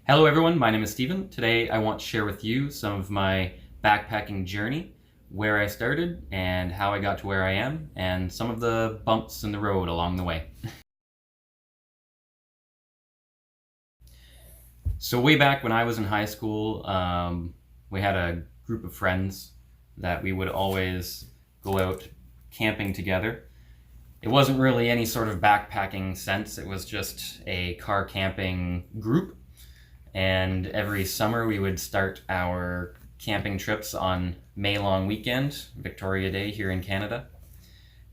Hello everyone, my name is Steven. Today I want to share with you some of my backpacking journey, where I started and how I got to where I am, and some of the bumps in the road along the way. So way back when I was in high school, we had a group of friends that we would always go out camping together. It wasn't really any sort of backpacking sense, it was just a car camping group. And every summer we would start our camping trips on May long weekend, Victoria Day here in Canada.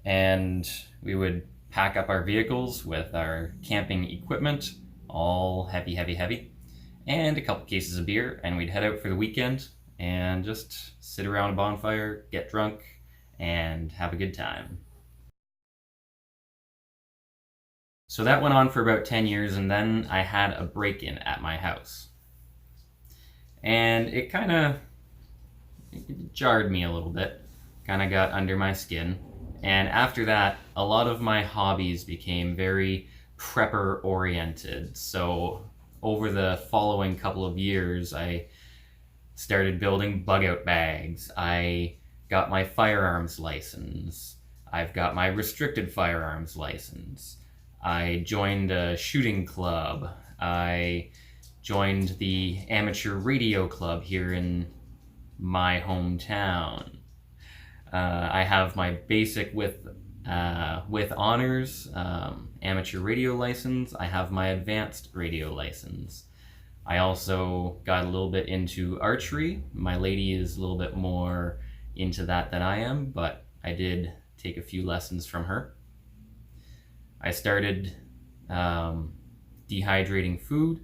And we would pack up our vehicles with our camping equipment, all heavy, and a couple cases of beer, and we'd head out for the weekend and just sit around a bonfire, get drunk, and have a good time. So that went on for about 10 years, and then I had a break-in at my house. And it kind of jarred me a little bit, kind of got under my skin. And after that, a lot of my hobbies became very prepper-oriented. So over the following couple of years, I started building bug-out bags. I got my firearms license. I've got my restricted firearms license. I joined a shooting club. I joined the amateur radio club here in my hometown. I have my basic with honors amateur radio license. I have my advanced radio license. I also got a little bit into archery. My lady is a little bit more into that than I am, but I did take a few lessons from her. I started dehydrating food.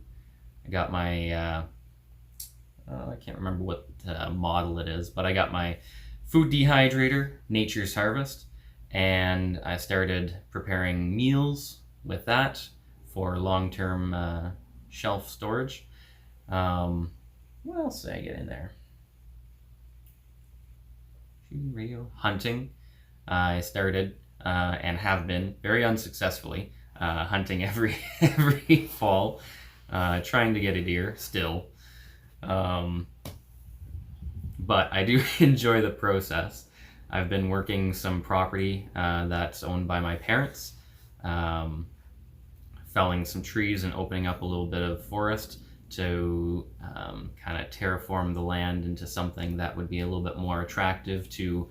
I got my, I can't remember what model it is, but I got my food dehydrator, Nature's Harvest, and I started preparing meals with that for long-term shelf storage. What else did I get in there? Shooting, radio, hunting. I started and have been very unsuccessfully hunting every fall, trying to get a deer still, but I do enjoy the process. I've been working some property that's owned by my parents, felling some trees and opening up a little bit of forest to kind of terraform the land into something that would be a little bit more attractive to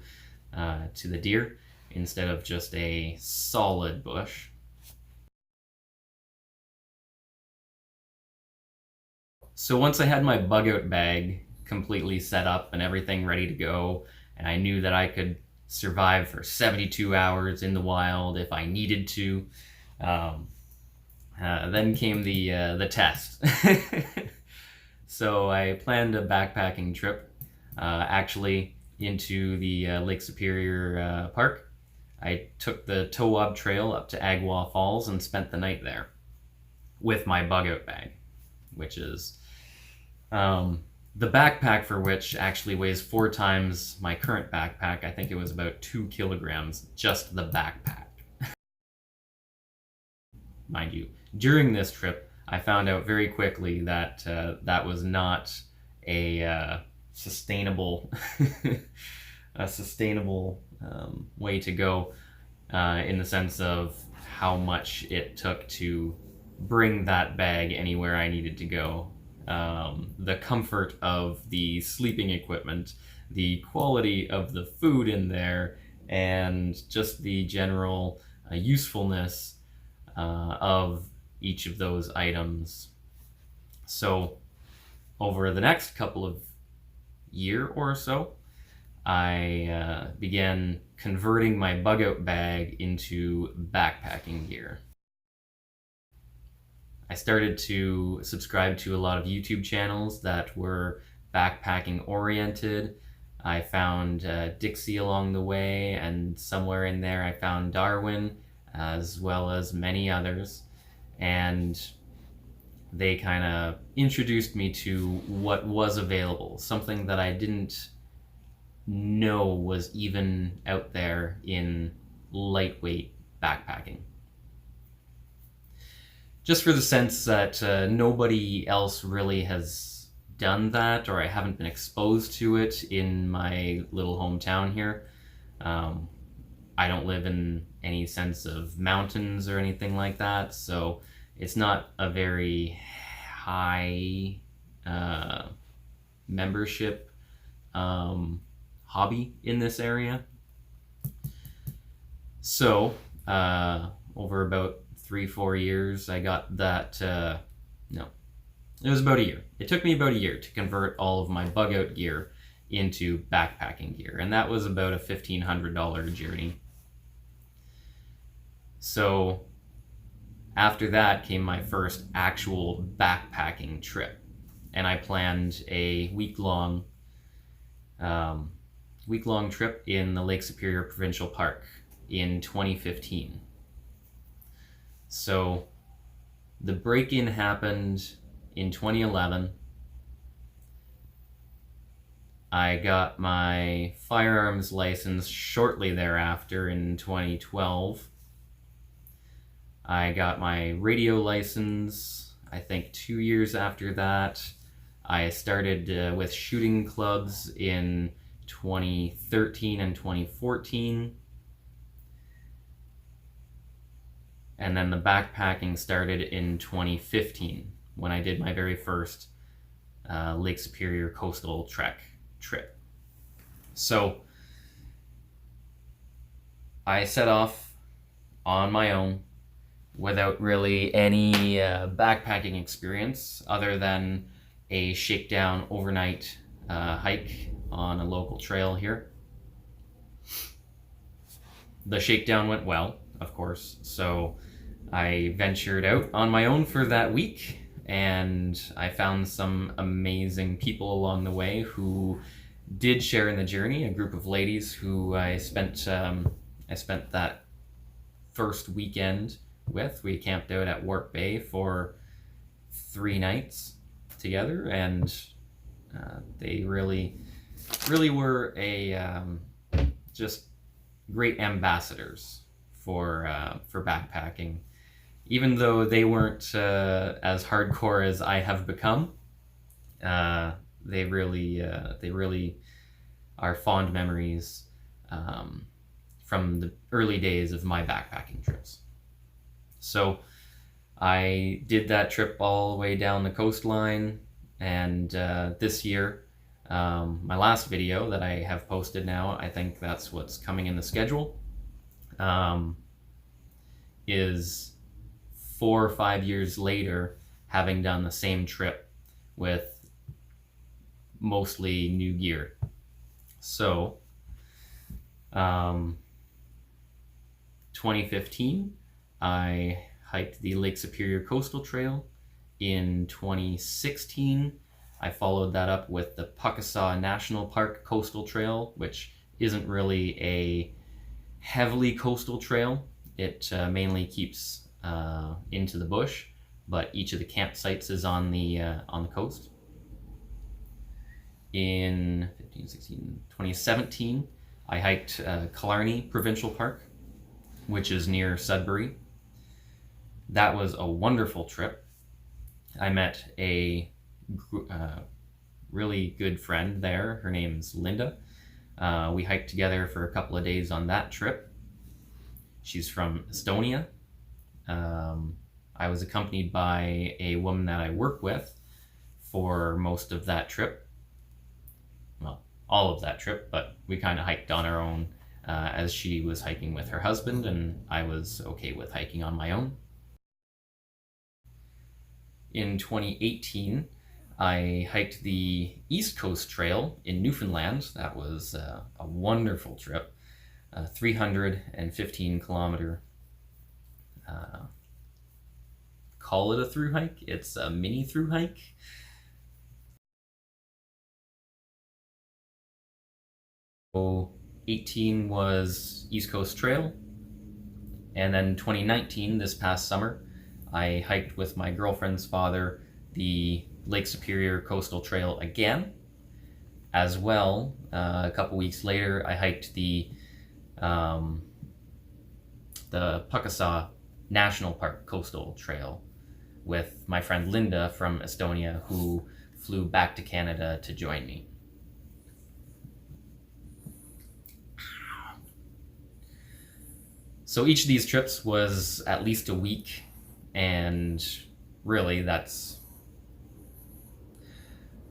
the deer, instead of just a solid bush. So once I had my bug out bag completely set up and everything ready to go, and I knew that I could survive for 72 hours in the wild if I needed to, then came the test. So I planned a backpacking trip, actually into the Lake Superior Park. I took the Thru-Hike Trail up to Agua Falls and spent the night there with my bug-out bag, which is the backpack for which actually weighs 4 times my current backpack. I think it was about 2 kilograms, just the backpack. Mind you, during this trip, I found out very quickly that that was not a sustainable way to go, in the sense of how much it took to bring that bag anywhere I needed to go. The comfort of the sleeping equipment, the quality of the food in there, and just the general usefulness of each of those items. So over the next couple of year or so, I began converting my bug-out bag into backpacking gear. I started to subscribe to a lot of YouTube channels that were backpacking oriented. I found Dixie along the way, and somewhere in there I found Darwin, as well as many others. And they kind of introduced me to what was available, something that I didn't know was even out there in lightweight backpacking. just for the sense that nobody else really has done that, or I haven't been exposed to it in my little hometown here. I don't live in any sense of mountains or anything like that, so it's not a very high membership hobby in this area. So over about 3-4 years, I got that. No, it was about a year. It took me about a year to convert all of my bug out gear into backpacking gear, and that was about a $1,500 journey. So after that came my first actual backpacking trip, and I planned a week-long trip in the Lake Superior Provincial Park in 2015. So the break-in happened in 2011. I got my firearms license shortly thereafter in 2012. I got my radio license, I think 2 years after that. I started with shooting clubs in 2013 and 2014. And then the backpacking started in 2015 when I did my very first Lake Superior coastal trek trip. So I set off on my own without really any backpacking experience other than a shakedown overnight hike on a local trail here. The shakedown went well, of course, so I ventured out on my own for that week, and I found some amazing people along the way who did share in the journey, a group of ladies who I spent that first weekend with. We camped out at Warp Bay for 3 nights together, and they really were a just great ambassadors for backpacking. Even though they weren't as hardcore as I have become, they really are fond memories from the early days of my backpacking trips. So I did that trip all the way down the coastline, and this year, my last video that I have posted now, I think that's what's coming in the schedule, is 4 or 5 years later, having done the same trip with mostly new gear. So 2015, I hiked the Lake Superior Coastal Trail. In 2016, I followed that up with the Pacific National Park Coastal Trail, which isn't really a heavily coastal trail. It mainly keeps into the bush, but each of the campsites is on the coast. In 2017, I hiked Killarney Provincial Park, which is near Sudbury. That was a wonderful trip. I met a really good friend there. Her name's Linda. We hiked together for a couple of days on that trip. She's from Estonia. I was accompanied by a woman that I work with for most of that trip. Well, all of that trip, but we kind of hiked on our own as she was hiking with her husband, and I was okay with hiking on my own. In 2018, I hiked the East Coast Trail in Newfoundland. That was a wonderful trip, a 315 kilometer, call it a thru-hike. It's a mini thru-hike. So 18 was East Coast Trail, and then 2019, this past summer, I hiked with my girlfriend's father the Lake Superior Coastal Trail again. As well, a couple weeks later, I hiked the Pacific National Park Coastal Trail. with my friend Linda from Estonia, who flew back to Canada to join me. So each of these trips was at least a week, and really that's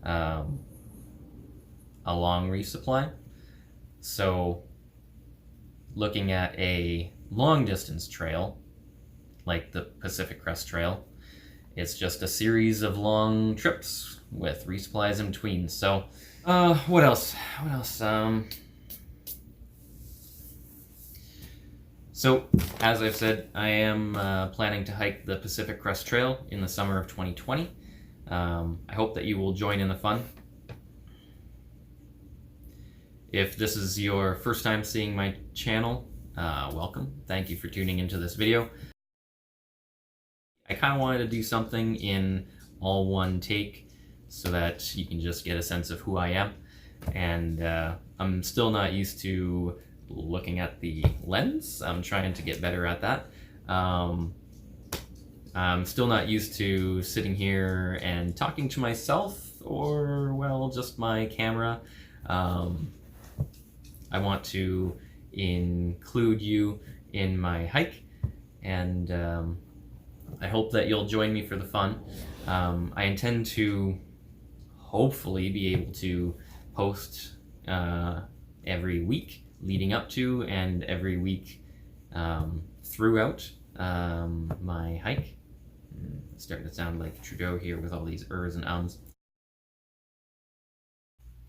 a long resupply. So looking at a long distance trail like the Pacific Crest Trail, it's just a series of long trips with resupplies in between. So what else? So, as I've said, I am planning to hike the Pacific Crest Trail in the summer of 2020. I hope that you will join in the fun. If this is your first time seeing my channel, welcome. Thank you for tuning into this video. I kind of wanted to do something in all one take so that you can just get a sense of who I am. And I'm still not used to looking at the lens. I'm trying to get better at that. I'm still not used to sitting here and talking to myself or, well, just my camera. I want to include you in my hike, and I hope that you'll join me for the fun. I intend to hopefully be able to post every week leading up to and every week throughout my hike. It's starting to sound like Trudeau here with all these ers and ums.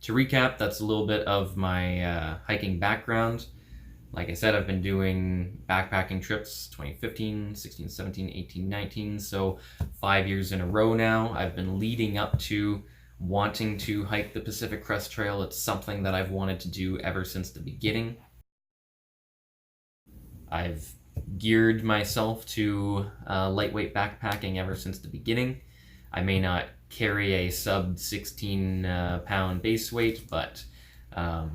To recap, that's a little bit of my hiking background. Like I said, I've been doing backpacking trips 2015, 16, 17, 18, 19, so 5 years in a row now. I've been leading up to wanting to hike the Pacific Crest Trail. It's something that I've wanted to do ever since the beginning. I've geared myself to lightweight backpacking ever since the beginning. I may not carry a sub 16 pound base weight, but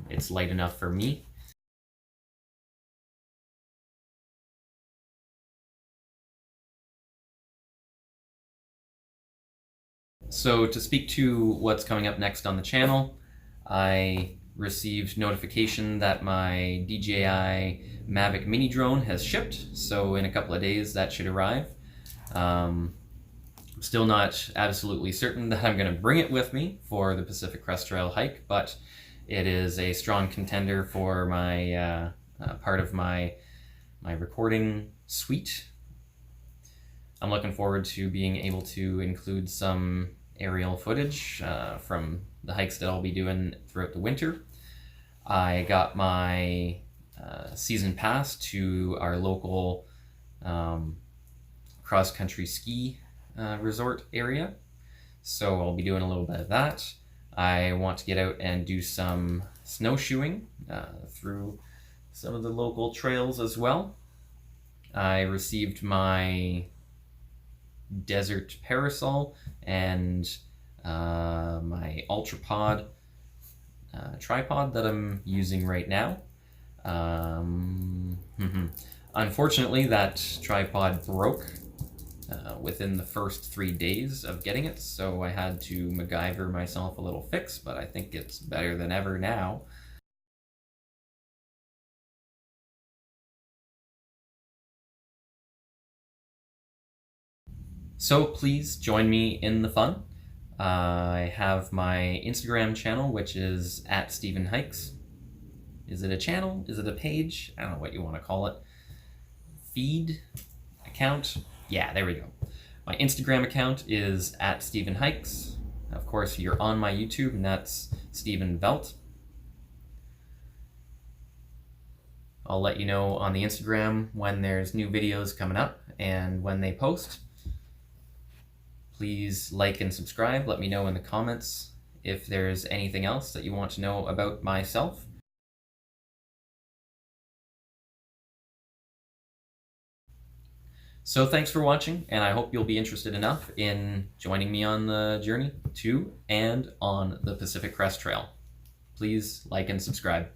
it's light enough for me. So to speak to what's coming up next on the channel, I received notification that my DJI Mavic mini drone has shipped, so in a couple of days that should arrive. I'm still not absolutely certain that I'm going to bring it with me for the Pacific Crest Trail hike, but it is a strong contender for my part of my recording suite. I'm looking forward to being able to include some aerial footage from the hikes that I'll be doing throughout the winter. I got my season pass to our local cross-country ski resort area, so I'll be doing a little bit of that. I want to get out and do some snowshoeing through some of the local trails as well. I received my desert parasol and my UltraPod tripod that I'm using right now. Unfortunately, that tripod broke within the first 3 days of getting it, so I had to MacGyver myself a little fix, but I think it's better than ever now. So please join me in the fun. I have my Instagram channel, which is @StephenHikes. Is it a channel? Is it a page? I don't know what you want to call it. Feed? Account? Yeah, there we go. My Instagram account is @StephenHikes. Of course, you're on my YouTube, and that's Stephen Velt. I'll let you know on the Instagram when there's new videos coming up and when they post. Please like and subscribe. Let me know in the comments if there's anything else that you want to know about myself. So thanks for watching, and I hope you'll be interested enough in joining me on the journey to and on the Pacific Crest Trail. Please like and subscribe.